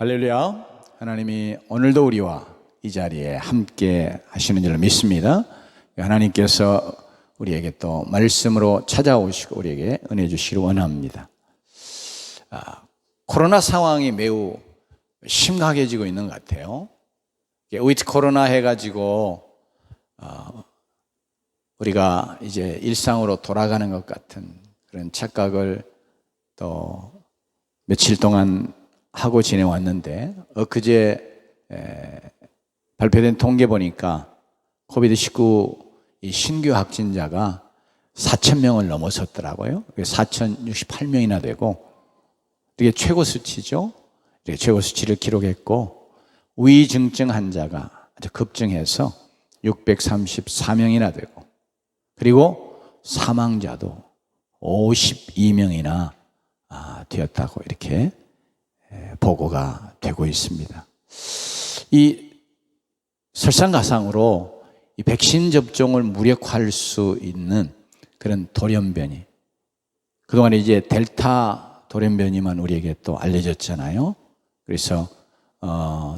할렐루야. 하나님이 오늘도 우리와 이 자리에 함께 하시는 줄 믿습니다. 하나님께서 우리에게 또 말씀으로 찾아오시고 우리에게 은혜 주시기를 원합니다. 코로나 상황이 매우 심각해지고 있는 것 같아요. 위드 코로나 해가지고 우리가 이제 일상으로 돌아가는 것 같은 그런 착각을 또 며칠 동안 하고 지내왔는데 엊그제 발표된 통계 보니까 코비드19 이 신규 확진자가 4,000명을 넘어섰더라고요. 4,068명이나 되고 이게 최고 수치죠. 이게 최고 수치를 기록했고 위중증 환자가 아주 급증해서 634명이나 되고 그리고 사망자도 52명이나 되었다고 이렇게 보고가 되고 있습니다. 이 설상가상으로 이 백신 접종을 무력화할 수 있는 그런 돌연변이, 그동안에 이제 델타 돌연변이만 우리에게 또 알려졌잖아요. 그래서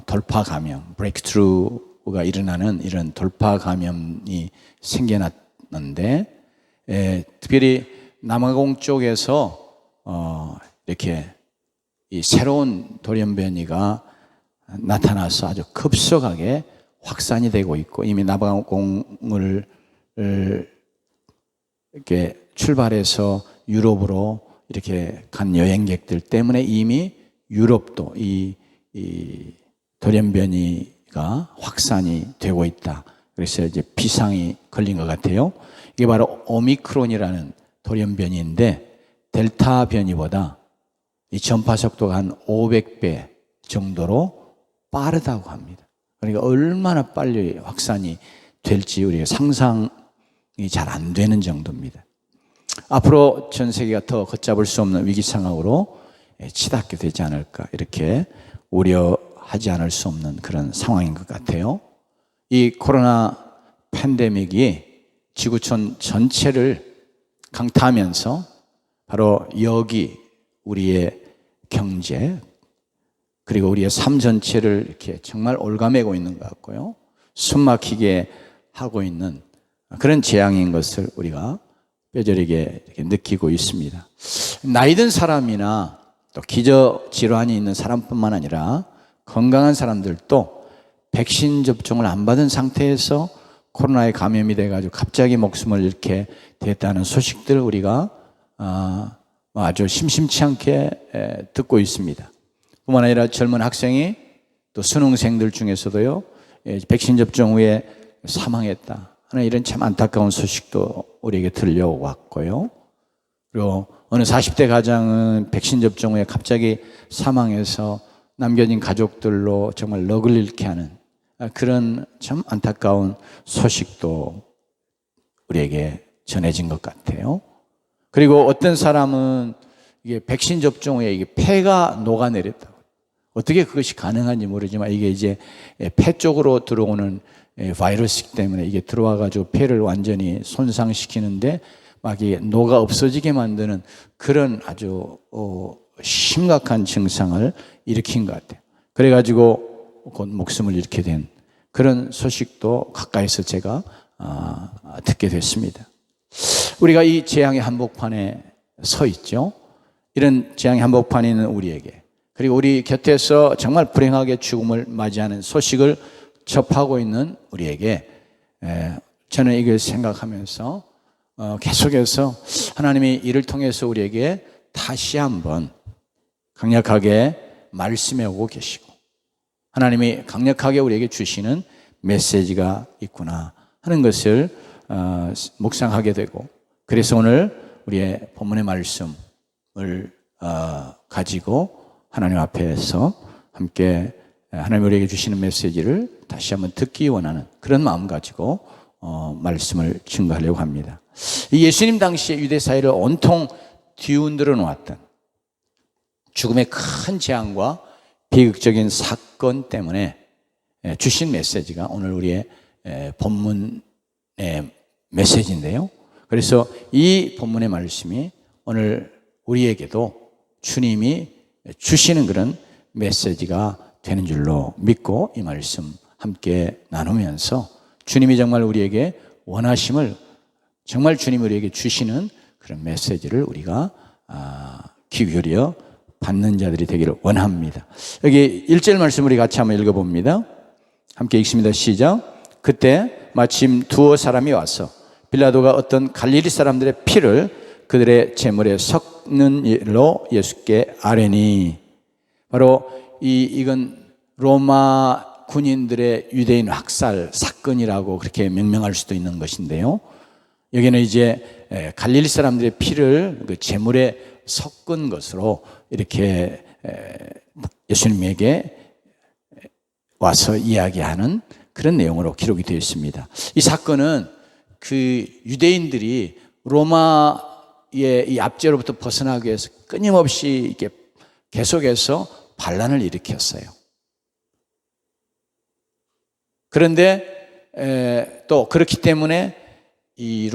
돌파 감염, 브레이크트루가 일어나는 이런 돌파 감염이 생겨났는데 특별히 남아공 쪽에서 이렇게 이 새로운 돌연변이가 나타나서 아주 급속하게 확산이 되고 있고 이미 남아공을 이렇게 출발해서 유럽으로 이렇게 간 여행객들 때문에 이미 유럽도 이 돌연변이가 확산이 되고 있다. 그래서 이제 비상이 걸린 것 같아요. 이게 바로 오미크론이라는 돌연변이인데 델타 변이보다 이 전파 속도가 한 500배 정도로 빠르다고 합니다. 그러니까 얼마나 빨리 확산이 될지 우리가 상상이 잘 안 되는 정도입니다. 앞으로 전 세계가 더 걷잡을 수 없는 위기 상황으로 치닫게 되지 않을까 이렇게 우려하지 않을 수 없는 그런 상황인 것 같아요. 이 코로나 팬데믹이 지구촌 전체를 강타하면서 바로 여기 우리의 경제 그리고 우리의 삶 전체를 이렇게 정말 올가매고 있는 것 같고요. 숨막히게 하고 있는 그런 재앙인 것을 우리가 뼈저리게 이렇게 느끼고 있습니다. 나이 든 사람이나 또 기저질환이 있는 사람뿐만 아니라 건강한 사람들도 백신 접종을 안 받은 상태에서 코로나에 감염이 돼가지고 갑자기 목숨을 잃게 됐다는 소식들을 우리가 아주 심심치 않게 듣고 있습니다. 뿐만 아니라 젊은 학생이 또 수능생들 중에서도요, 백신 접종 후에 사망했다 하는 이런 참 안타까운 소식도 우리에게 들려왔고요. 그리고 어느 40대 가장은 백신 접종 후에 갑자기 사망해서 남겨진 가족들로 정말 넋을 잃게 하는 그런 참 안타까운 소식도 우리에게 전해진 것 같아요. 그리고 어떤 사람은 이게 백신 접종 후에 이게 폐가 녹아내렸다고. 어떻게 그것이 가능한지 모르지만 이게 이제 폐 쪽으로 들어오는 바이러스 때문에 이게 들어와가지고 폐를 완전히 손상시키는데 막 이게 녹아 없어지게 만드는 그런 아주 심각한 증상을 일으킨 것 같아요. 그래가지고 곧 목숨을 잃게 된 그런 소식도 가까이서 제가 듣게 됐습니다. 우리가 이 재앙의 한복판에 서 있죠. 이런 재앙의 한복판에 있는 우리에게 그리고 우리 곁에서 정말 불행하게 죽음을 맞이하는 소식을 접하고 있는 우리에게 저는 이걸 생각하면서 계속해서 하나님이 이를 통해서 우리에게 다시 한번 강력하게 말씀해 오고 계시고 하나님이 강력하게 우리에게 주시는 메시지가 있구나 하는 것을 묵상하게 되고 그래서 오늘 우리의 본문의 말씀을 가지고 하나님 앞에서 함께 하나님 우리에게 주시는 메시지를 다시 한번 듣기 원하는 그런 마음 가지고 말씀을 증거하려고 합니다. 이 예수님 당시에 유대 사회를 온통 뒤흔들어 놓았던 죽음의 큰 재앙과 비극적인 사건 때문에 주신 메시지가 오늘 우리의 본문의 메시지인데요. 그래서 이 본문의 말씀이 오늘 우리에게도 주님이 주시는 그런 메시지가 되는 줄로 믿고 이 말씀 함께 나누면서 주님이 정말 우리에게 원하심을 정말 주님이 우리에게 주시는 그런 메시지를 우리가 귀 기울여 받는 자들이 되기를 원합니다. 여기 1절 말씀 우리 같이 한번 읽어봅니다. 함께 읽습니다. 시작. 그때 마침 두어 사람이 와서 빌라도가 어떤 갈릴리 사람들의 피를 그들의 제물에 섞는 일로 예수께 아뢰니. 바로 이건 로마 군인들의 유대인 학살 사건이라고 그렇게 명명할 수도 있는 것인데요. 여기는 이제 갈릴리 사람들의 피를 그 제물에 섞은 것으로 이렇게 예수님에게 와서 이야기하는 그런 내용으로 기록이 되어 있습니다. 이 사건은 그 유대인들이 로마의 이 압제로부터 벗어나기 위해서 끊임없이 이렇게 계속해서 반란을 일으켰어요. 그런데 또 그렇기 때문에 이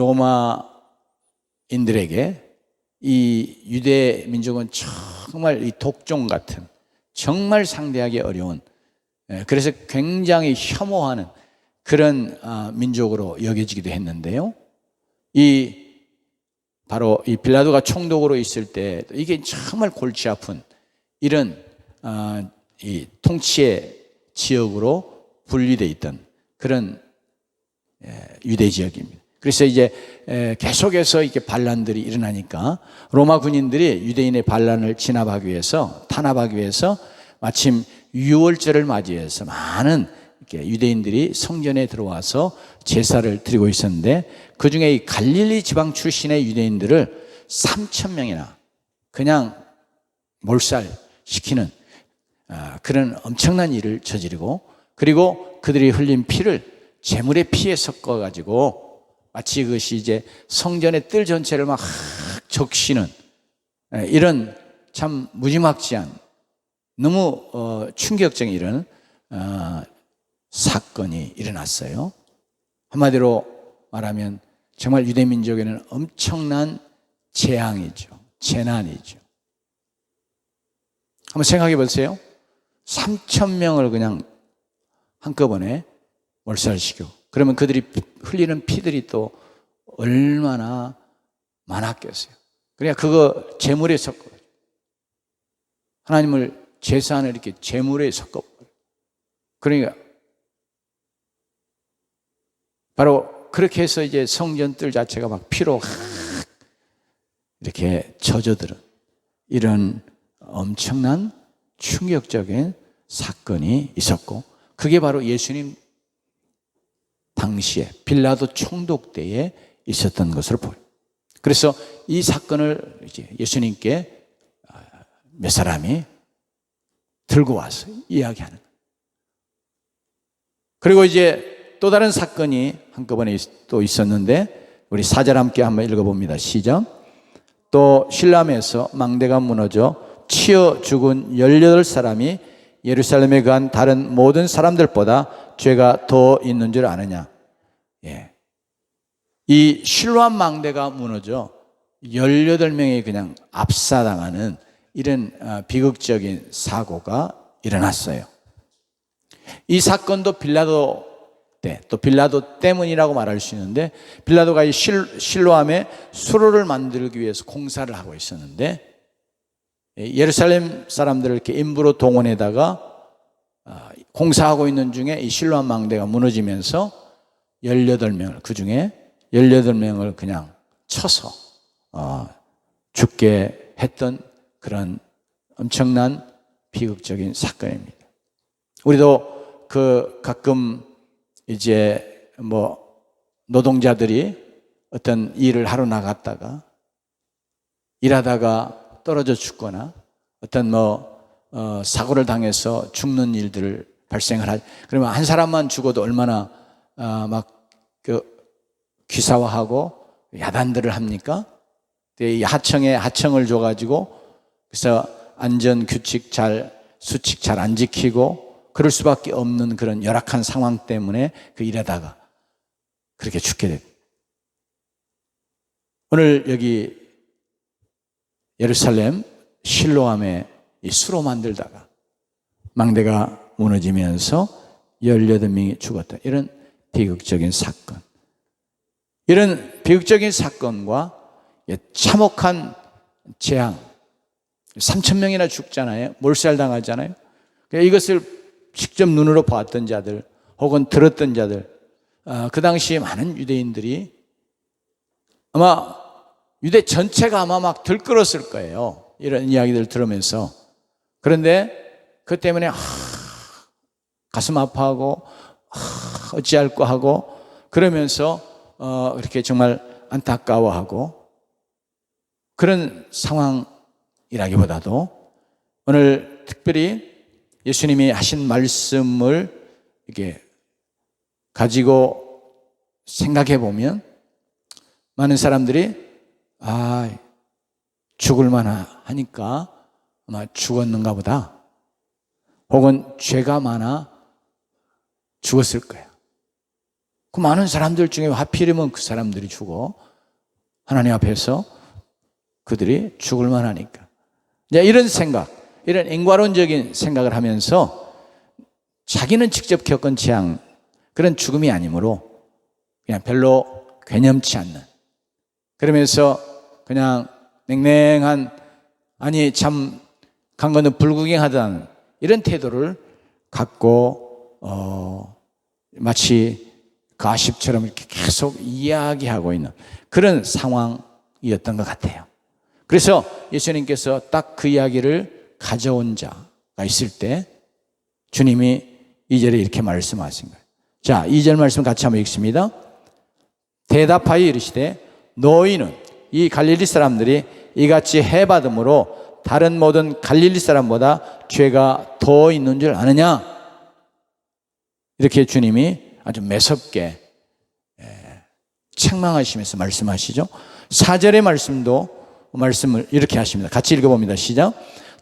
로마인들에게 이 유대 민족은 정말 이 독종 같은 정말 상대하기 어려운, 그래서 굉장히 혐오하는 그런 민족으로 여겨지기도 했는데요. 바로 이 빌라도가 총독으로 있을 때 이게 정말 골치 아픈 이런 이 통치의 지역으로 분리되어 있던 그런 유대 지역입니다. 그래서 이제 계속해서 이렇게 반란들이 일어나니까 로마 군인들이 유대인의 반란을 탄압하기 위해서 마침 유월절을 맞이해서 많은 이렇게 유대인들이 성전에 들어와서 제사를 드리고 있었는데, 그 중에 이 갈릴리 지방 출신의 유대인들을 3,000명이나 그냥 몰살시키는 그런 엄청난 일을 저지르고, 그리고 그들이 흘린 피를 제물의 피에 섞어가지고 마치 그것이 이제 성전의 뜰 전체를 막 적시는 이런 참 무지막지한 너무 충격적인 이런 사건이 일어났어요. 한마디로 말하면 정말 유대민족에는 엄청난 재앙이죠. 재난이죠. 한번 생각해 보세요. 3,000명을 그냥 한꺼번에 몰살시키고, 그러면 그들이 흘리는 피들이 또 얼마나 많았겠어요. 그러니까 그거 제물에 섞어, 하나님을 제사안을 이렇게 제물에 섞어, 그러니까 바로 그렇게 해서 이제 성전 뜰 자체가 막 피로 이렇게 젖어들은 이런 엄청난 충격적인 사건이 있었고, 그게 바로 예수님 당시에 빌라도 총독 때에 있었던 것으로 보여요. 그래서 이 사건을 이제 예수님께 몇 사람이 들고 와서 이야기하는. 그리고 이제 또 다른 사건이 한꺼번에 또 있었는데, 우리 4절 함께 한번 읽어봅니다. 시작. 또 실람에서 망대가 무너져 치여 죽은 18사람이 예루살렘에 간 다른 모든 사람들보다 죄가 더 있는 줄 아느냐. 이 실로암 망대가 무너져 18명이 그냥 압사당하는 이런 비극적인 사고가 일어났어요. 이 사건도 빌라도 때, 또 빌라도 때문이라고 말할 수 있는데, 빌라도가 이 실로암에 수로를 만들기 위해서 공사를 하고 있었는데, 예루살렘 사람들을 이렇게 인부로 동원해다가 공사하고 있는 중에 이 실로암 망대가 무너지면서 18명을, 그 중에 18명을 그냥 쳐서 죽게 했던 그런 엄청난 비극적인 사건입니다. 우리도 가끔 이제 노동자들이 어떤 일을 하러 나갔다가 일하다가 떨어져 죽거나 어떤 사고를 당해서 죽는 일들을 발생을 하죠. 그러면 한 사람만 죽어도 얼마나 귀사화하고 야단들을 합니까? 이 하청을 줘가지고, 그래서 안전 규칙 수칙 잘 안 지키고 그럴 수밖에 없는 그런 열악한 상황 때문에 일하다가 그렇게 죽게 됩니다. 오늘 여기 예루살렘 실로암에 이 수로 만들다가 망대가 무너지면서 18명이 죽었다. 이런 비극적인 사건. 이런 비극적인 사건과 참혹한 재앙. 3,000명이나 죽잖아요. 몰살당하잖아요. 이것을 직접 눈으로 봤던 자들 혹은 들었던 자들, 그 당시에 많은 유대인들이 아마 유대 전체가 아마 막 들끓었을 거예요. 이런 이야기들 들으면서. 그런데 그 때문에 가슴 아파하고 어찌할까 하고 그러면서 이렇게 정말 안타까워하고 그런 상황이라기보다도 오늘 특별히 예수님이 하신 말씀을 이렇게 가지고 생각해 보면 많은 사람들이 죽을 만하니까 아마 죽었는가 보다. 혹은 죄가 많아 죽었을 거야. 그 많은 사람들 중에 하필이면 그 사람들이 죽어. 하나님 앞에서 그들이 죽을 만하니까. 이런 생각, 이런 인과론적인 생각을 하면서 자기는 직접 겪은 재앙, 그런 죽음이 아니므로 그냥 별로 괴념치 않는, 그러면서 그냥 냉랭한, 아니 참 강건은 불구경하던 이런 태도를 갖고 마치 가십처럼 이렇게 계속 이야기하고 있는 그런 상황이었던 것 같아요. 그래서 예수님께서 딱 그 이야기를 가져온 자가 있을 때 주님이 2절에 이렇게 말씀하신 거예요. 자, 2절 말씀 같이 한번 읽습니다. 대답하여 이르시되 너희는 이 갈릴리 사람들이 이같이 해받음으로 다른 모든 갈릴리 사람보다 죄가 더 있는 줄 아느냐? 이렇게 주님이 아주 매섭게 책망하시면서 말씀하시죠. 4절의 말씀을 이렇게 하십니다. 같이 읽어봅니다. 시작.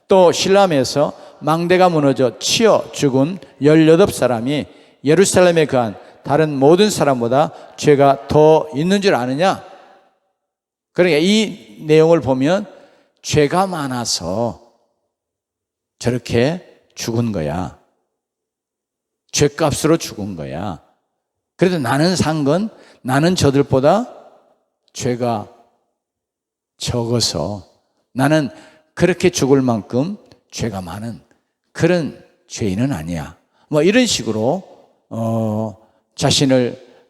또 실람에서 망대가 무너져 치어 죽은 18사람이 예루살렘에 거한 다른 모든 사람보다 죄가 더 있는 줄 아느냐? 그러니까 이 내용을 보면 죄가 많아서 저렇게 죽은 거야. 죄값으로 죽은 거야. 그래도 나는 산 건 나는 저들보다 죄가 적어서 나는 그렇게 죽을 만큼 죄가 많은 그런 죄인은 아니야. 뭐 이런 식으로 자신을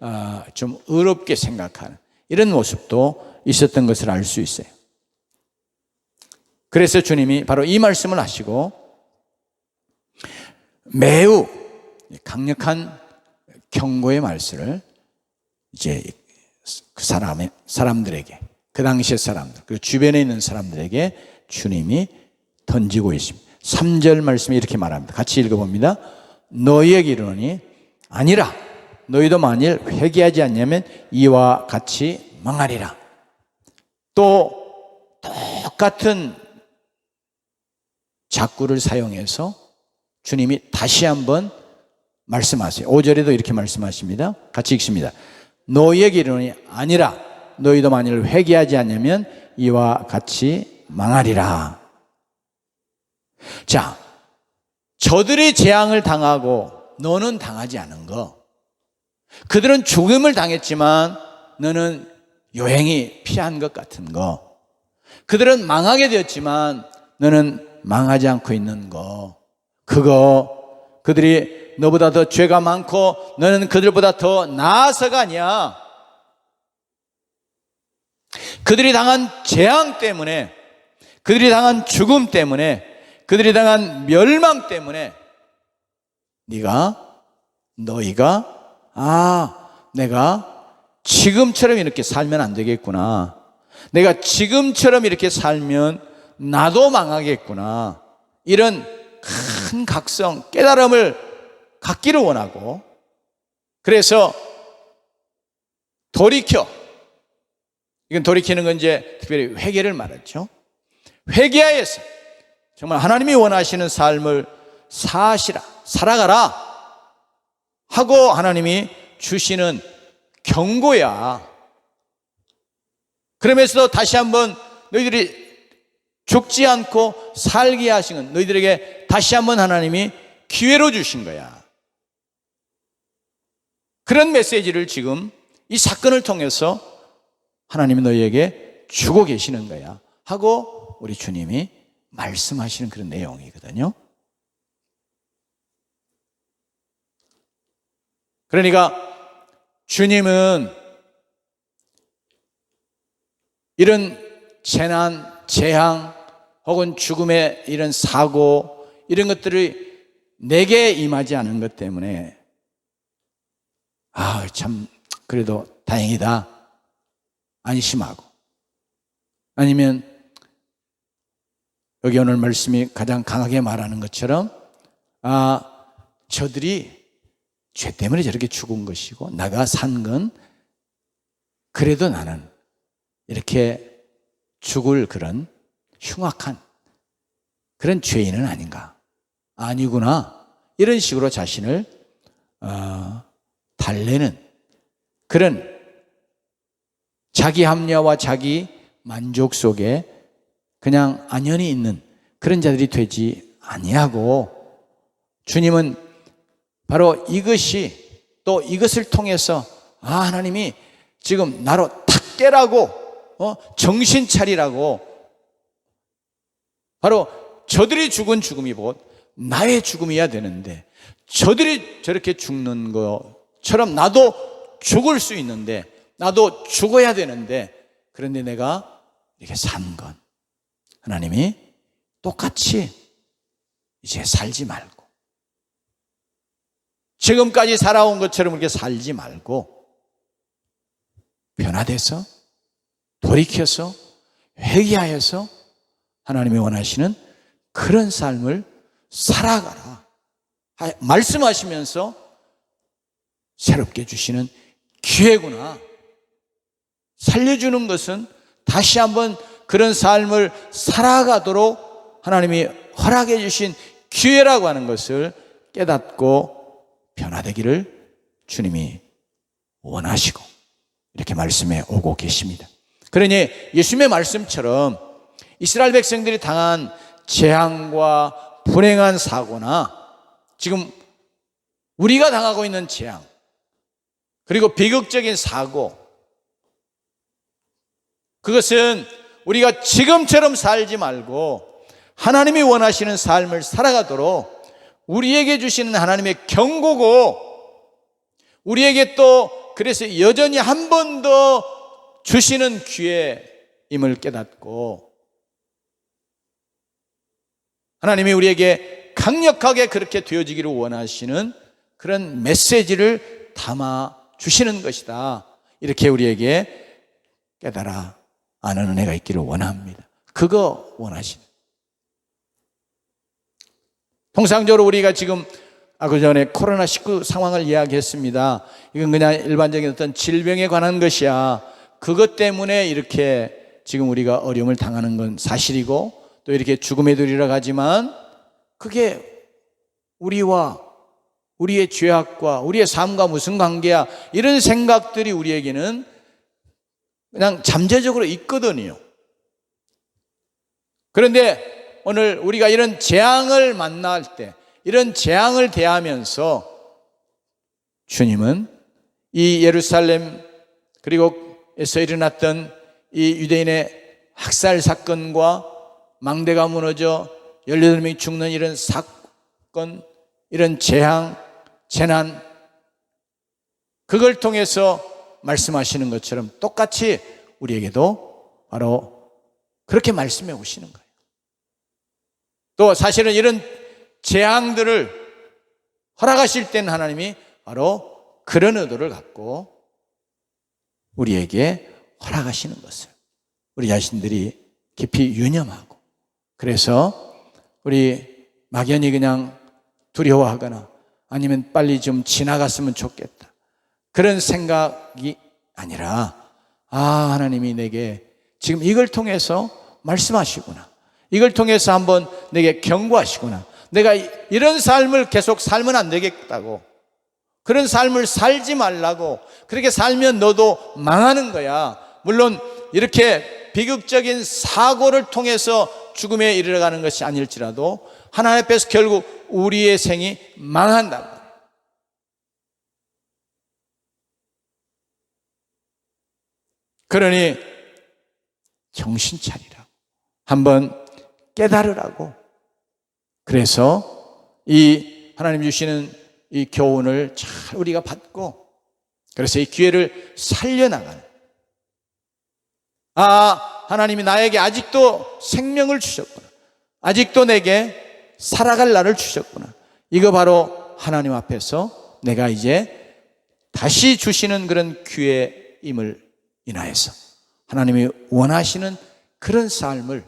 좀 의롭게 생각하는 이런 모습도 있었던 것을 알 수 있어요. 그래서 주님이 바로 이 말씀을 하시고 매우 강력한 경고의 말씀을 이제 그 사람들에게, 그 당시의 사람들, 그리고 주변에 있는 사람들에게 주님이 던지고 있습니다. 3절 말씀이 이렇게 말합니다. 같이 읽어봅니다. 너희에게 이르노니 아니라 너희도 만일 회개하지 않냐면 이와 같이 망하리라. 또 똑같은 작구를 사용해서 주님이 다시 한번 말씀하세요. 5절에도 이렇게 말씀하십니다. 같이 읽습니다. 너희에게 이르노니 아니라 너희도 만일 회개하지 않냐면 이와 같이 망하리라. 자, 저들이 재앙을 당하고 너는 당하지 않은 거. 그들은 죽음을 당했지만 너는 요행히 피한 것 같은 거. 그들은 망하게 되었지만 너는 망하지 않고 있는 거. 그거, 그들이 너보다 더 죄가 많고 너는 그들보다 더 나아서가 아니야. 그들이 당한 재앙 때문에, 그들이 당한 죽음 때문에, 그들이 당한 멸망 때문에 너희가 내가 지금처럼 이렇게 살면 안 되겠구나. 내가 지금처럼 이렇게 살면 나도 망하겠구나. 이런 큰 각성, 깨달음을 갖기를 원하고, 그래서 이건 돌이키는 건 이제 특별히 회개를 말하죠. 회개하여서 정말 하나님이 원하시는 삶을 살아가라 하고 하나님이 주시는 경고야. 그러면서도 다시 한번 너희들이 죽지 않고 살게 하신 건 너희들에게 다시 한번 하나님이 기회로 주신 거야. 그런 메시지를 지금 이 사건을 통해서 하나님이 너희에게 주고 계시는 거야 하고 우리 주님이 말씀하시는 그런 내용이거든요. 그러니까 주님은 이런 재난, 재앙 혹은 죽음의 이런 사고 이런 것들이 내게 임하지 않은 것 때문에 참 그래도 다행이다 안심하고, 아니면 여기 오늘 말씀이 가장 강하게 말하는 것처럼 저들이 죄 때문에 저렇게 죽은 것이고 내가 산 건 그래도 나는 이렇게 죽을 그런 흉악한 그런 죄인은 아닌가, 아니구나, 이런 식으로 자신을 달래는 그런 자기 합리화와 자기 만족 속에 그냥 안연히 있는 그런 자들이 되지 아니하고, 주님은 바로 이것이 또 이것을 통해서 하나님이 지금 나로 탁 깨라고 정신 차리라고, 바로 저들이 죽은 죽음이 곧 나의 죽음이어야 되는데 저들이 저렇게 죽는 것처럼 나도 죽을 수 있는데, 나도 죽어야 되는데, 그런데 내가 이렇게 산 건 하나님이 똑같이 이제 살지 말고 지금까지 살아온 것처럼 이렇게 살지 말고 변화돼서 돌이켜서 회개하여서 하나님이 원하시는 그런 삶을 살아가라 말씀하시면서 새롭게 주시는 기회구나. 살려주는 것은 다시 한번 그런 삶을 살아가도록 하나님이 허락해 주신 기회라고 하는 것을 깨닫고 변화되기를 주님이 원하시고 이렇게 말씀해 오고 계십니다. 그러니 예수님의 말씀처럼 이스라엘 백성들이 당한 재앙과 불행한 사고나 지금 우리가 당하고 있는 재앙, 그리고 비극적인 사고, 그것은 우리가 지금처럼 살지 말고 하나님이 원하시는 삶을 살아가도록 우리에게 주시는 하나님의 경고고, 우리에게 또 그래서 여전히 한 번 더 주시는 기회임을 깨닫고 하나님이 우리에게 강력하게 그렇게 되어지기를 원하시는 그런 메시지를 담아 주시는 것이다, 이렇게 우리에게 깨달아 아는 은혜가 있기를 원합니다. 그거 원하시는. 통상적으로 우리가 지금 그 전에 코로나19 상황을 이야기했습니다. 이건 그냥 일반적인 어떤 질병에 관한 것이야. 그것 때문에 이렇게 지금 우리가 어려움을 당하는 건 사실이고 또 이렇게 죽음에 들이러 가지만 그게 우리와 우리의 죄악과 우리의 삶과 무슨 관계야, 이런 생각들이 우리에게는 그냥 잠재적으로 있거든요. 그런데 오늘 우리가 이런 재앙을 만날 때, 이런 재앙을 대하면서 주님은 이 예루살렘 그리고에서 일어났던 이 유대인의 학살 사건과 망대가 무너져 18명이 죽는 이런 사건, 이런 재앙, 재난, 그걸 통해서 말씀하시는 것처럼 똑같이 우리에게도 바로 그렇게 말씀해 오시는 거예요. 또 사실은 이런 재앙들을 허락하실 때는 하나님이 바로 그런 의도를 갖고 우리에게 허락하시는 것을 우리 자신들이 깊이 유념하고, 그래서 우리 막연히 그냥 두려워하거나 아니면 빨리 좀 지나갔으면 좋겠다, 그런 생각이 아니라 하나님이 내게 지금 이걸 통해서 말씀하시구나, 이걸 통해서 한번 내게 경고하시구나, 내가 이런 삶을 계속 살면 안 되겠다고, 그런 삶을 살지 말라고, 그렇게 살면 너도 망하는 거야. 물론 이렇게 비극적인 사고를 통해서 죽음에 이르러가는 것이 아닐지라도 하나님 앞에서 결국 우리의 생이 망한다. 그러니 정신 차리라고, 한번 깨달으라고. 그래서 이 하나님 주시는 이 교훈을 잘 우리가 받고, 그래서 이 기회를 살려나가는, 하나님이 나에게 아직도 생명을 주셨구나, 아직도 내게 살아갈 날을 주셨구나. 이거 바로 하나님 앞에서 내가 이제 다시 주시는 그런 기회임을 인하여서 하나님이 원하시는 그런 삶을,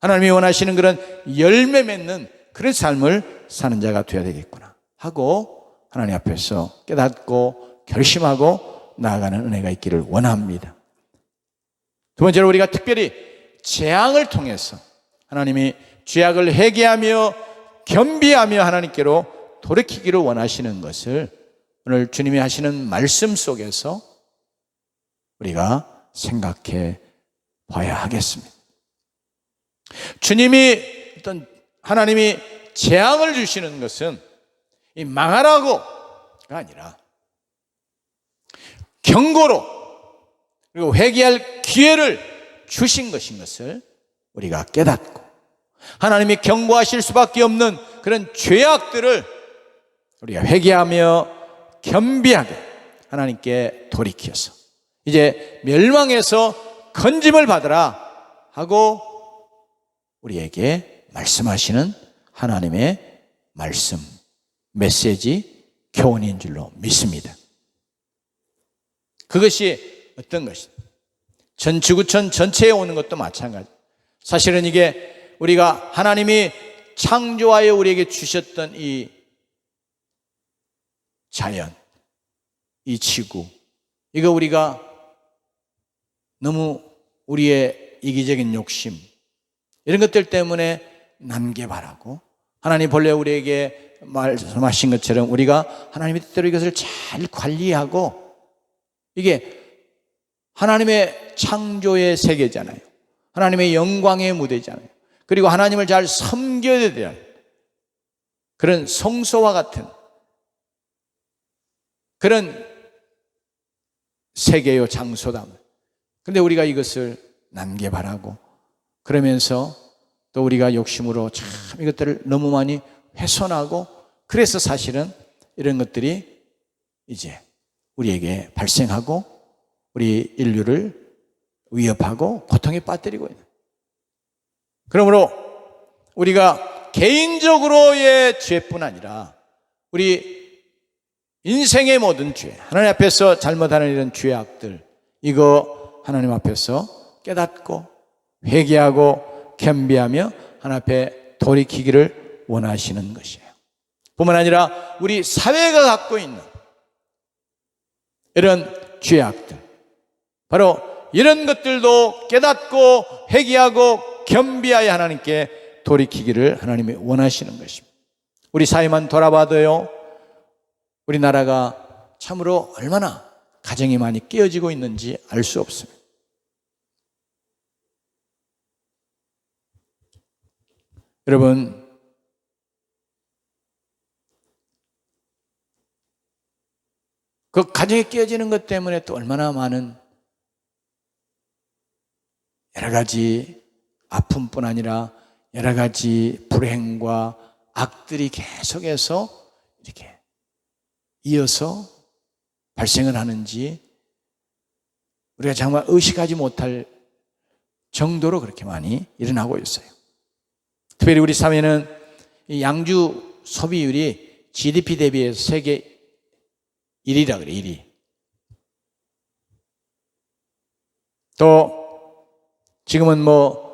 하나님이 원하시는 그런 열매 맺는 그런 삶을 사는 자가 되어야 되겠구나 하고 하나님 앞에서 깨닫고 결심하고 나아가는 은혜가 있기를 원합니다. 두 번째로, 우리가 특별히 재앙을 통해서 하나님이 죄악을 회개하며 겸비하며 하나님께로 돌이키기를 원하시는 것을 오늘 주님이 하시는 말씀 속에서 우리가 생각해 봐야 하겠습니다. 주님이, 어떤 하나님이 재앙을 주시는 것은 이 망하라고가 아니라 경고로, 그리고 회개할 기회를 주신 것인 것을 우리가 깨닫고, 하나님이 경고하실 수밖에 없는 그런 죄악들을 우리가 회개하며 겸비하게 하나님께 돌이켜서 이제 멸망에서 건짐을 받으라 하고 우리에게 말씀하시는 하나님의 말씀, 메시지, 교훈인 줄로 믿습니다. 그것이 어떤 것이든 전 지구촌 전체에 오는 것도 마찬가지. 사실은 이게 우리가 하나님이 창조하여 우리에게 주셨던 이 자연, 이 지구, 이거 우리가 너무 우리의 이기적인 욕심, 이런 것들 때문에 난개발하고, 하나님 본래 우리에게 말씀하신 것처럼 우리가 하나님의 뜻대로 이것을 잘 관리하고, 이게 하나님의 창조의 세계잖아요. 하나님의 영광의 무대잖아요. 그리고 하나님을 잘 섬겨야 돼요. 그런 성소와 같은 그런 세계요, 장소다. 그런데 우리가 이것을 난개발하고, 그러면서 또 우리가 욕심으로 참 이것들을 너무 많이 훼손하고, 그래서 사실은 이런 것들이 이제 우리에게 발생하고 우리 인류를 위협하고 고통에 빠뜨리고 있는. 그러므로 우리가 개인적으로의 죄뿐 아니라 우리 인생의 모든 죄, 하나님 앞에서 잘못하는 이런 죄악들, 이거 하나님 앞에서 깨닫고 회개하고 겸비하며 하나님 앞에 돌이키기를 원하시는 것이에요. 뿐만 아니라 우리 사회가 갖고 있는 이런 죄악들, 바로 이런 것들도 깨닫고 회개하고 겸비하여 하나님께 돌이키기를 하나님이 원하시는 것입니다. 우리 사회만 돌아봐도요, 우리나라가 참으로 얼마나 가정이 많이 깨어지고 있는지 알 수 없습니다. 여러분, 그 가정이 깨어지는 것 때문에 또 얼마나 많은 여러 가지 아픔뿐 아니라 여러 가지 불행과 악들이 계속해서 이렇게 이어서 발생을 하는지 우리가 정말 의식하지 못할 정도로 그렇게 많이 일어나고 있어요. 특별히 우리 사회는 이 양주 소비율이 GDP 대비해서 세계 1위라 그래, 1위. 또 지금은 뭐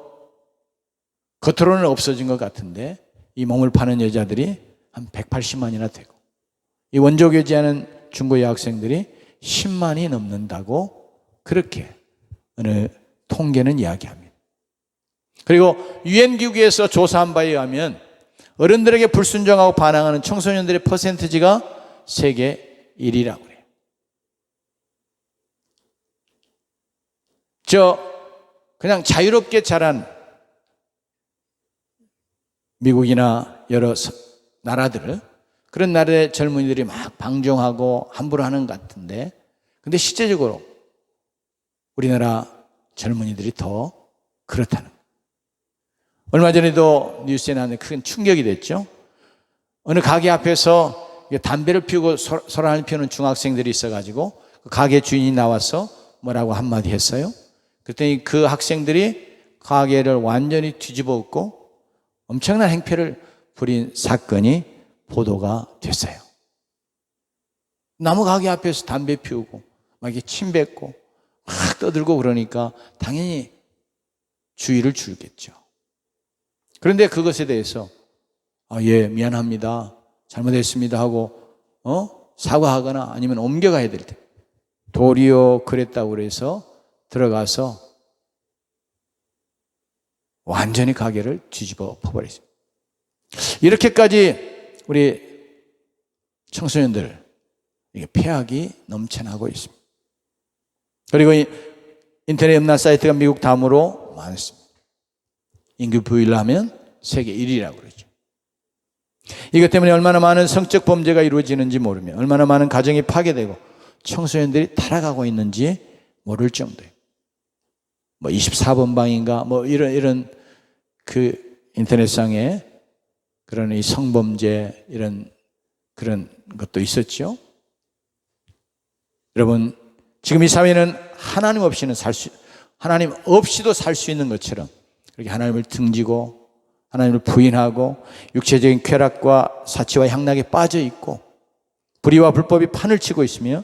겉으로는 없어진 것 같은데 이 몸을 파는 여자들이 한 180만이나 되고, 이 원조 교제하는 중고 여학생들이 10만이 넘는다고 그렇게 어느 통계는 이야기합니다. 그리고 유엔기구에서 조사한 바에 의하면 어른들에게 불순종하고 반항하는 청소년들의 퍼센티지가 세계 1위라고 그래요. 그냥 자유롭게 자란 미국이나 여러 나라들, 그런 나라의 젊은이들이 막 방종하고 함부로 하는 것 같은데, 근데 실제적으로 우리나라 젊은이들이 더 그렇다는 거예요. 얼마 전에도 뉴스에 나왔는데 큰 충격이 됐죠. 어느 가게 앞에서 담배를 피우고 소란을 피우는 중학생들이 있어가지고 그 가게 주인이 나와서 뭐라고 한마디 했어요. 그랬더니 그 학생들이 가게를 완전히 뒤집어 엎고 엄청난 행패를 부린 사건이 보도가 됐어요. 나무 가게 앞에서 담배 피우고 막 이렇게 침 뱉고 막 떠들고 그러니까 당연히 주의를 줄겠죠. 그런데 그것에 대해서 예, 미안합니다, 잘못했습니다 하고 사과하거나 아니면 옮겨가야 될 때 도리어 그랬다고 그래서 들어가서 완전히 가게를 뒤집어 엎어버렸습니다. 이렇게까지 우리 청소년들 폐악이 넘쳐나고 있습니다. 그리고 인터넷 음란 사이트가 미국 다음으로 많습니다. 인구 부유를 하면 세계 1위라고 그러죠. 이것 때문에 얼마나 많은 성적 범죄가 이루어지는지 모르며 얼마나 많은 가정이 파괴되고 청소년들이 타락하고 있는지 모를 정도예요. 24번 방인가 이런 그 인터넷상에 그런 이 성범죄 이런 그런 것도 있었죠. 여러분, 지금 이 사회는 하나님 없이도 살 수 있는 것처럼 이렇게 하나님을 등지고 하나님을 부인하고 육체적인 쾌락과 사치와 향락에 빠져 있고 불의와 불법이 판을 치고 있으며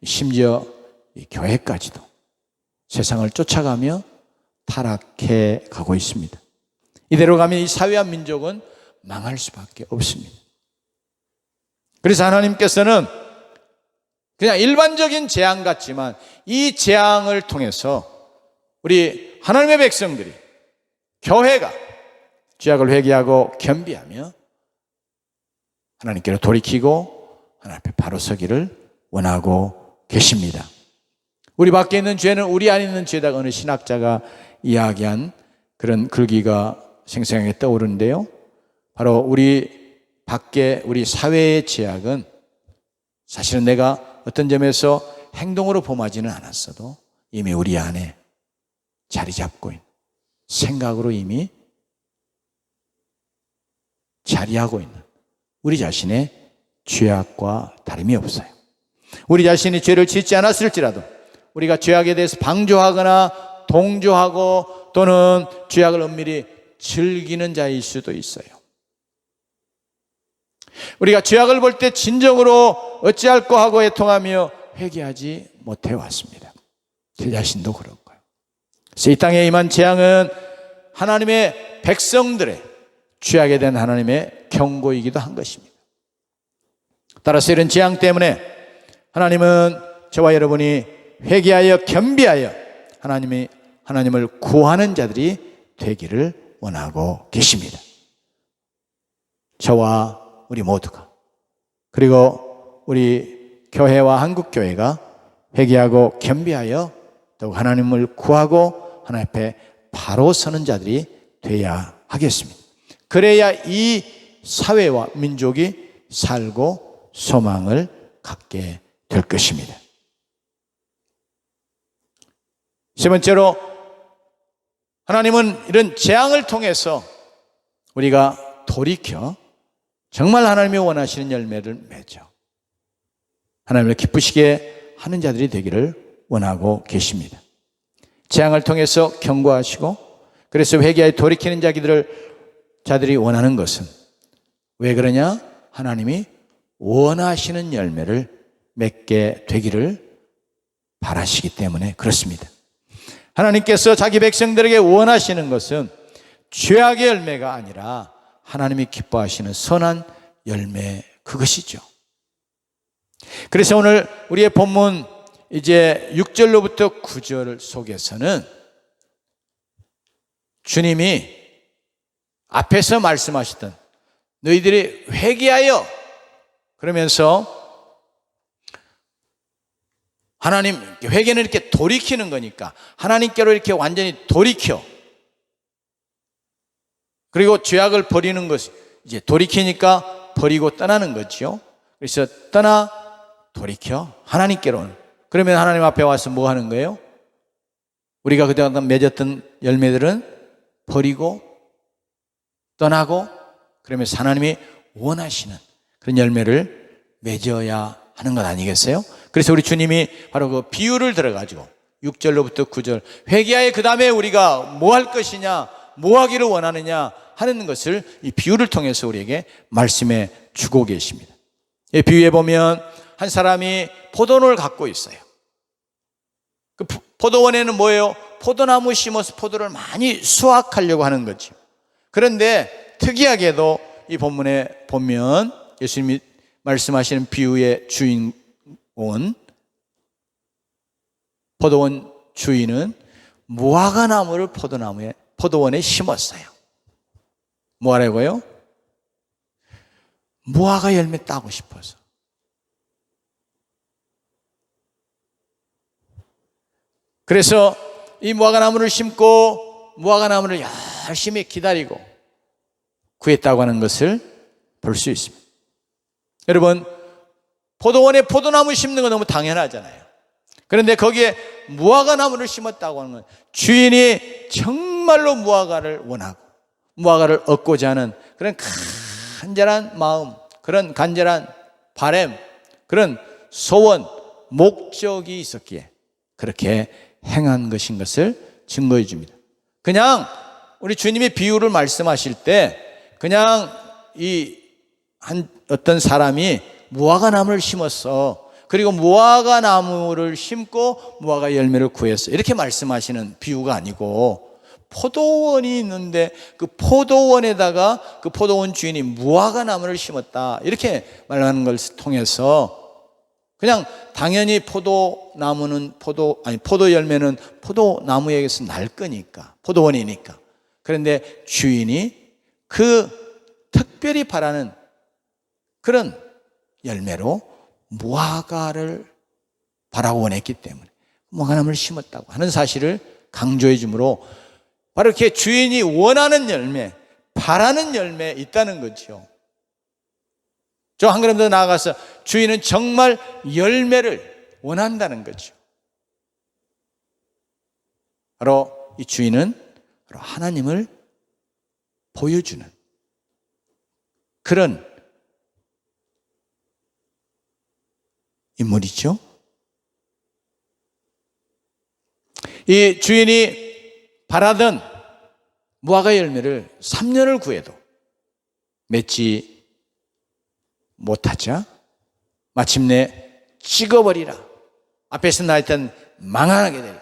심지어 이 교회까지도 세상을 쫓아가며 타락해 가고 있습니다. 이대로 가면 이 사회와 민족은 망할 수밖에 없습니다. 그래서 하나님께서는 그냥 일반적인 재앙 같지만 이 재앙을 통해서 우리 하나님의 백성들이, 교회가 죄악을 회개하고 겸비하며 하나님께로 돌이키고 하나님 앞에 바로 서기를 원하고 계십니다. 우리 밖에 있는 죄는 우리 안에 있는 죄다, 어느 신학자가 이야기한 그런 글귀가 생생하게 떠오르는데요. 바로 우리 밖에 우리 사회의 죄악은 사실은 내가 어떤 점에서 행동으로 범하지는 않았어도 이미 우리 안에 자리 잡고 있는, 생각으로 이미 자리하고 있는 우리 자신의 죄악과 다름이 없어요. 우리 자신이 죄를 짓지 않았을지라도 우리가 죄악에 대해서 방조하거나 동조하고 또는 죄악을 엄밀히 즐기는 자일 수도 있어요. 우리가 죄악을 볼 때 진정으로 어찌할꼬 하고 애통하며 회개하지 못해 왔습니다. 제 자신도 그렇고요. 그래서 이 땅에 임한 재앙은 하나님의 백성들의 죄악에 대한 하나님의 경고이기도 한 것입니다. 따라서 이런 재앙 때문에 하나님은 저와 여러분이 회개하여 겸비하여 하나님을 구하는 자들이 되기를 원하고 계십니다. 저와 우리 모두가, 그리고 우리 교회와 한국교회가 회개하고 겸비하여 또 하나님을 구하고 하나님 앞에 바로 서는 자들이 되어야 하겠습니다. 그래야 이 사회와 민족이 살고 소망을 갖게 될 것입니다. 세 번째로, 하나님은 이런 재앙을 통해서 우리가 돌이켜 정말 하나님이 원하시는 열매를 맺어 하나님을 기쁘시게 하는 자들이 되기를 원하고 계십니다. 재앙을 통해서 경고하시고 그래서 회개하여 돌이키는 자들이 원하는 것은 왜 그러냐? 하나님이 원하시는 열매를 맺게 되기를 바라시기 때문에 그렇습니다. 하나님께서 자기 백성들에게 원하시는 것은 죄악의 열매가 아니라 하나님이 기뻐하시는 선한 열매, 그것이죠. 그래서 오늘 우리의 본문 이제 6절로부터 9절 속에서는 주님이 앞에서 말씀하시던 너희들이 회개하여, 그러면서 하나님, 회개는 이렇게 돌이키는 거니까 하나님께로 이렇게 완전히 돌이켜 그리고 죄악을 버리는 것이 이제 돌이키니까 버리고 떠나는 거죠. 그래서 떠나 돌이켜 하나님께로 오는. 그러면 하나님 앞에 와서 뭐 하는 거예요? 우리가 그동안 맺었던 열매들은 버리고 떠나고, 그러면서 하나님이 원하시는 그런 열매를 맺어야 하는 것 아니겠어요? 그래서 우리 주님이 바로 그 비유를 들어가지고 6절로부터 9절, 회개하여 그 다음에 우리가 뭐 할 것이냐, 뭐 하기를 원하느냐 하는 것을 이 비유를 통해서 우리에게 말씀해 주고 계십니다. 이 비유에 보면 한 사람이 포도원을 갖고 있어요. 그 포도원에는 뭐예요? 포도나무 심어서 포도를 많이 수확하려고 하는 거죠. 그런데 특이하게도 이 본문에 보면 예수님이 말씀하시는 비유의 주인공은, 포도원 주인은 무화과나무를 포도원에 심었어요. 뭐 하라고요? 무화과 열매 따고 싶어서. 그래서 이 무화과나무를 심고 무화과나무를 열심히 기다리고 구했다고 하는 것을 볼 수 있습니다. 여러분, 포도원에 포도나무 심는 건 너무 당연하잖아요. 그런데 거기에 무화과나무를 심었다고 하는 건 주인이 정말로 무화과를 원하고 무화과를 얻고자 하는 그런 간절한 마음, 그런 간절한 바람, 그런 소원, 목적이 있었기에 그렇게 행한 것인 것을 증거해 줍니다. 그냥 우리 주님이 비유를 말씀하실 때 그냥 어떤 사람이 무화과나무를 심었어, 그리고 무화과나무를 심고 무화과 열매를 구했어, 이렇게 말씀하시는 비유가 아니고, 포도원이 있는데 그 포도원에다가 그 포도원 주인이 무화과나무를 심었다, 이렇게 말하는 것을 통해서 그냥 당연히 포도 열매는 포도나무에게서 날 거니까, 포도원이니까. 그런데 주인이 그 특별히 바라는 그런 열매로 무화과를 바라고 원했기 때문에 무화과나무를 심었다고 하는 사실을 강조해 주므로 바로 이렇게 주인이 원하는 열매, 바라는 열매 있다는 거죠. 저 한 걸음 더 나아가서 주인은 정말 열매를 원한다는 거죠. 바로 이 주인은 바로 하나님을 보여주는 그런 인물이죠. 이 주인이 바라던 무화과 열매를 3년을 구해도 맺지 못하자 마침내 찍어버리라, 앞에서 나했던 망하게 되리라,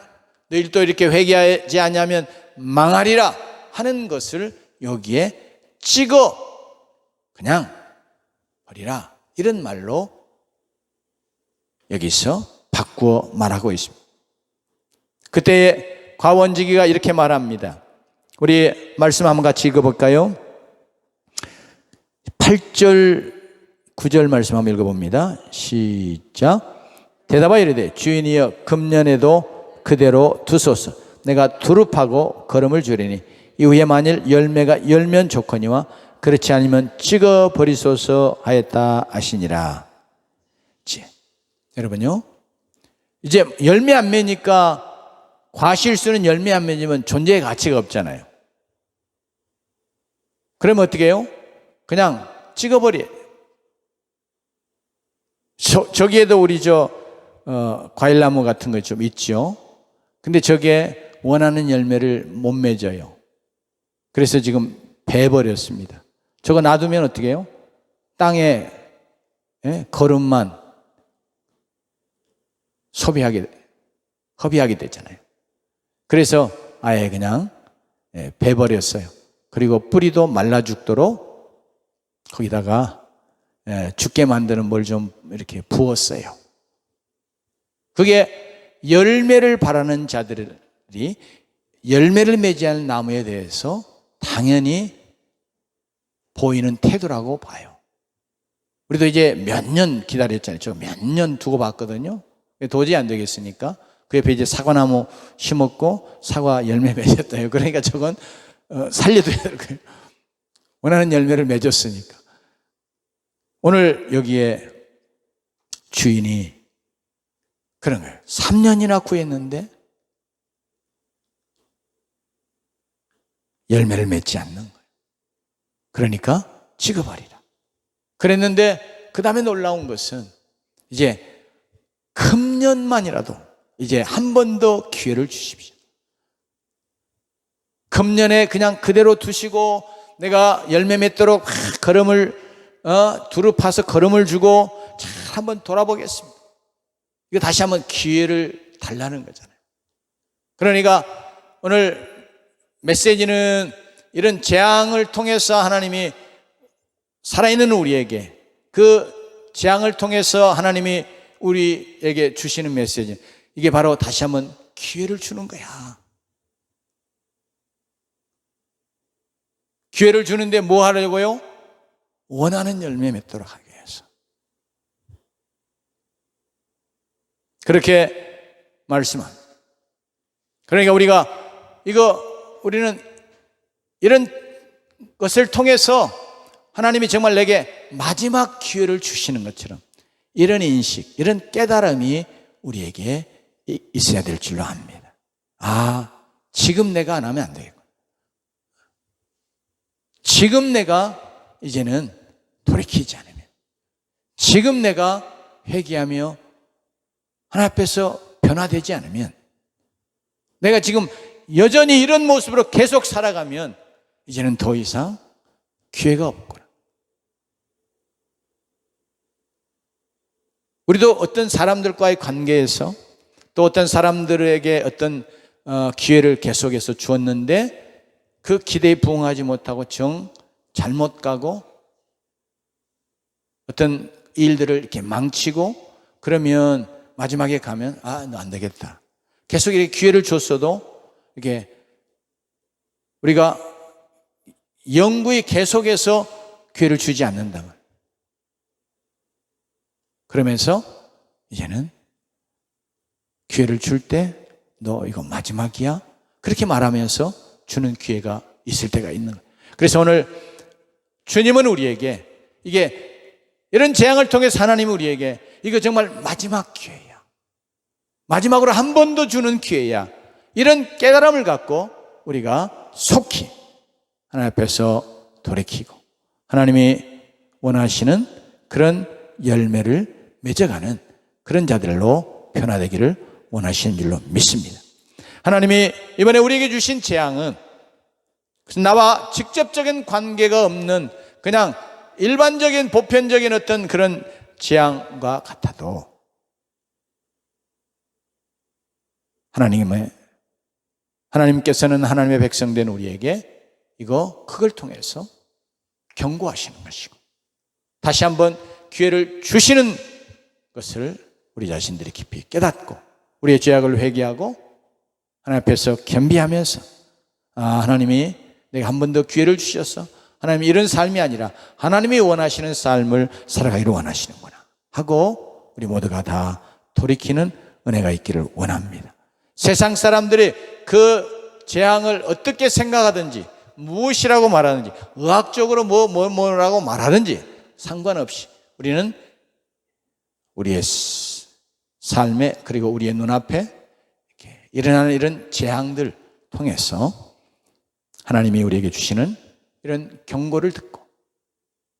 너희들 또 이렇게 회개하지 않으면 망하리라 하는 것을 여기에 찍어 그냥 버리라, 이런 말로 여기서 바꾸어 말하고 있습니다. 그때 과원지기가 이렇게 말합니다. 우리 말씀 한번 같이 읽어볼까요? 8절 9절 말씀 한번 읽어봅니다. 시작. 대답하여 이르되 주인이여 금년에도 그대로 두소서. 내가 두릅하고 거름을 주리니 이후에 만일 열매가 열면 좋거니와 그렇지 않으면 찍어버리소서 하였다 하시니라. 여러분요, 이제 열매 안 맺으니까, 과실수는 열매 안 맺으면 존재의 가치가 없잖아요. 그러면 어떻게 해요? 그냥 찍어버려요. 저기에도 우리 과일나무 같은 거 좀 있죠. 근데 저게 원하는 열매를 못 맺어요. 그래서 지금 베버렸습니다. 저거 놔두면 어떻게 해요? 땅에 거름만 허비하게 되잖아요. 그래서 아예 그냥 베버렸어요. 그리고 뿌리도 말라 죽도록 거기다가 죽게 만드는 뭘 좀 이렇게 부었어요. 그게 열매를 바라는 자들이 열매를 맺지 않은 나무에 대해서 당연히 보이는 태도라고 봐요. 우리도 이제 몇 년 기다렸잖아요. 저 몇 년 두고 봤거든요. 도저히 안 되겠으니까 그 옆에 이제 사과나무 심었고 사과 열매 맺었다요. 그러니까 저건 살려둬야 될 거예요. 원하는 열매를 맺었으니까. 오늘 여기에 주인이 그런 거예요. 3년이나 구했는데 열매를 맺지 않는 거예요. 그러니까 찍어버리라. 그랬는데 그 다음에 놀라운 것은 이제 금년만이라도 이제 한 번 더 기회를 주십시오. 금년에 그냥 그대로 두시고 내가 열매 맺도록 걸음을 두루 파서 걸음을 주고 잘 한번 돌아보겠습니다. 이거 다시 한번 기회를 달라는 거잖아요. 그러니까 오늘 메시지는 이런 재앙을 통해서 하나님이 살아있는 우리에게, 그 재앙을 통해서 하나님이 우리에게 주시는 메시지, 이게 바로 다시 한번 기회를 주는 거야. 기회를 주는데 뭐 하려고요? 원하는 열매 맺도록 하기 위해서. 그렇게 말씀합니다. 그러니까 우리는 이런 것을 통해서 하나님이 정말 내게 마지막 기회를 주시는 것처럼 이런 인식, 이런 깨달음이 우리에게 있어야 될 줄로 압니다. 지금 내가 안 하면 안 되겠구나. 지금 내가 이제는 돌이키지 않으면, 지금 내가 회개하며 하나님 앞에서 변화되지 않으면, 내가 지금 여전히 이런 모습으로 계속 살아가면 이제는 더 이상 기회가 없구나. 우리도 어떤 사람들과의 관계에서 또 어떤 사람들에게 어떤 기회를 계속해서 주었는데 그 기대에 부응하지 못하고 잘못 가고 어떤 일들을 이렇게 망치고 그러면 마지막에 가면 너 안 되겠다. 계속 이렇게 기회를 줬어도 이게 우리가 영구히 계속해서 기회를 주지 않는다면, 그러면서 이제는 기회를 줄 때 너 이거 마지막이야? 그렇게 말하면서 주는 기회가 있을 때가 있는 거예요. 그래서 오늘 주님은 우리에게 이런 재앙을 통해서 하나님은 우리에게 이거 정말 마지막 기회야. 마지막으로 한 번 더 주는 기회야. 이런 깨달음을 갖고 우리가 속히 하나님 앞에서 돌이키고 하나님이 원하시는 그런 열매를 맺어가는 그런 자들로 변화되기를 원하시는 줄로 믿습니다. 하나님이 이번에 우리에게 주신 재앙은 나와 직접적인 관계가 없는 그냥 일반적인 보편적인 어떤 그런 재앙과 같아도 하나님께서는 하나님의 백성된 우리에게 그걸 통해서 경고하시는 것이고 다시 한번 기회를 주시는 것을 우리 자신들이 깊이 깨닫고 우리의 죄악을 회개하고 하나님 앞에서 겸비하면서 하나님이 내가 한 번 더 기회를 주셔서 하나님이 이런 삶이 아니라 하나님이 원하시는 삶을 살아가기를 원하시는구나 하고 우리 모두가 다 돌이키는 은혜가 있기를 원합니다. 세상 사람들이 그 재앙을 어떻게 생각하든지 무엇이라고 말하든지 의학적으로 뭐라고 말하든지 상관없이 우리는 우리의 삶에 그리고 우리의 눈앞에 이렇게 일어나는 이런 재앙들 통해서 하나님이 우리에게 주시는 이런 경고를 듣고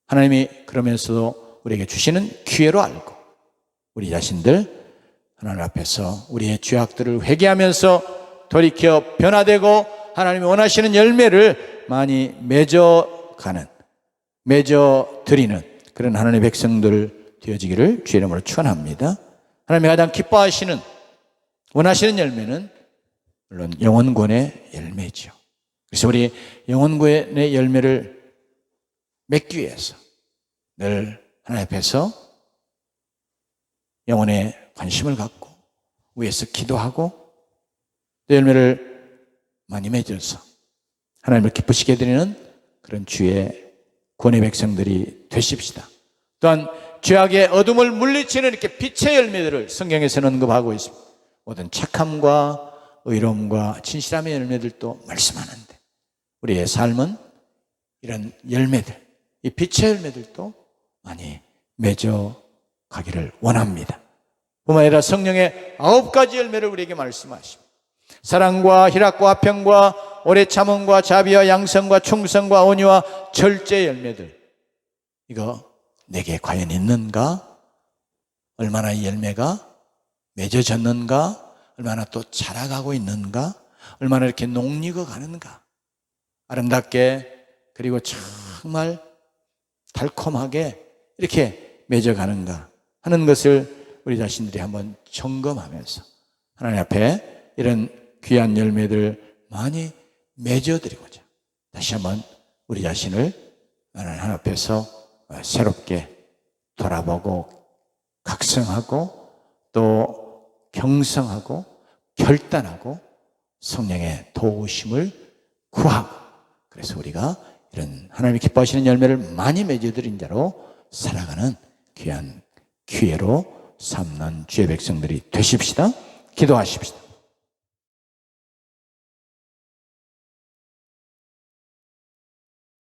하나님이 그러면서도 우리에게 주시는 기회로 알고 우리 자신들 하나님 앞에서 우리의 죄악들을 회개하면서 돌이켜 변화되고 하나님이 원하시는 열매를 많이 맺어드리는 그런 하나님의 백성들 되어지기를 주의 이름으로 축원합니다. 하나님이 가장 기뻐하시는 원하시는 열매는 물론 영혼권의 열매죠. 그래서 우리 영혼권의 열매를 맺기 위해서 늘 하나님 앞에서 영혼에 관심을 갖고 위에서 기도하고 또 열매를 많이 맺어서 하나님을 기쁘시게 해드리는 그런 주의 권의 백성들이 되십시다. 또한 죄악의 어둠을 물리치는 이렇게 빛의 열매들을 성경에서는 언급하고 있습니다. 모든 착함과 의로움과 진실함의 열매들도 말씀하는데 우리의 삶은 이런 열매들, 이 빛의 열매들도 많이 맺어 가기를 원합니다. 뿐만 아니라 성령의 9가지 열매를 우리에게 말씀하십니다. 사랑과 희락과 화평과 오래 참음과 자비와 양성과 충성과 온유와 절제 열매들, 이거 내게 과연 있는가? 얼마나 이 열매가 맺어졌는가? 얼마나 또 자라가고 있는가? 얼마나 이렇게 녹익어 가는가? 아름답게, 그리고 정말 달콤하게 이렇게 맺어가는가 하는 것을 우리 자신들이 한번 점검하면서 하나님 앞에 이런 귀한 열매들 많이 맺어드리고자 다시 한번 우리 자신을 하나님 앞에서 새롭게 돌아보고 각성하고 또 경성하고 결단하고 성령의 도우심을 구하고, 그래서 우리가 이런 하나님이 기뻐하시는 열매를 많이 맺어드린 자로 살아가는 귀한 기회로 삼는 주의 백성들이 되십시다. 기도하십시다.